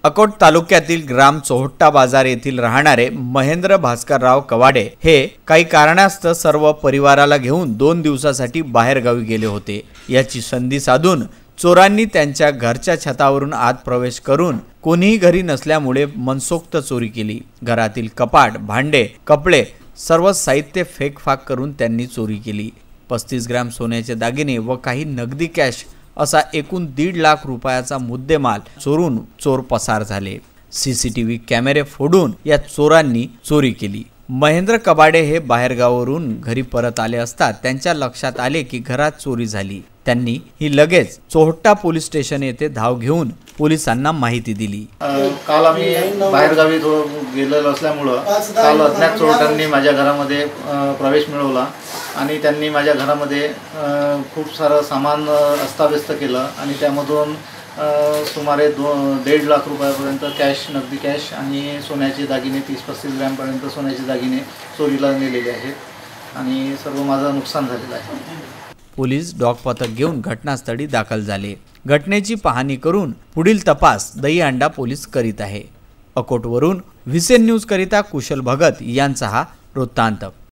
अकोट तालुक्यातील ग्राम चोहट्टा बाजार येथील राहणारे महेंद्र भास्करराव कवाडे हे काही कारणास्तव सर्व परिवाराला घेऊन 2 दिवसासाठी बाहेरगावी गेले होते। याची संधी साधून चोरांनी त्यांच्या घरच्या छतावरून आत प्रवेश करून कोणीही घरी नसल्यामुळे मनसोक्त चोरी केली। घरातील कपाट, भांडे, कपडे सर्व साहित्य फेकफाक करून त्यांनी चोरी केली। 35 ग्रॅम सोन्याचे दागिने व काही नगदी कॅश असा एकूण 1.5 लाख रुपयाचा मुद्देमाल चोरून चोर पसार झाले। सीसीटीव्ही कॅमेरे फोडून या चोरांनी चोरी केली। महेंद्र कबाडे हे बाहेरगावावरून घरी परत आले असता त्यांच्या लक्षात आले की घरात चोरी झाली। त्यांनी ही लगेच चोहट्टा पोलीस स्टेशन येथे धाव घेऊन पोलिसांना माहिती दिली। काल आम्ही बाहेरगावी गेलेलो असल्यामुळे काल अज्ञात चोरट्यांनी माझ्या घरामध्ये प्रवेश मिळवला आणि त्यांनी माझ्या घरामध्ये खूप सारं सामान अस्ताव्यस्त केलं आणि त्यामधून सुमारे 1.5 लाख रुपयापर्यंत कॅश, नगदी कॅश आणि सोन्याचे दागिने 30-35 ग्रॅमपर्यंत सोन्याचे दागिने चोरीला नेलेले आहेत आणि सर्व माझं नुकसान झालेलं आहे। पोलीस डॉग पथक घेऊन घटनास्थळी दाखल झाले। घटनेची पाहणी करून पुढील तपास दहीहंडा पोलीस करीत आहे। अकोटवरून व्हीसीएन न्यूज करिता कुशल भगत यांचा हा वृत्तांत।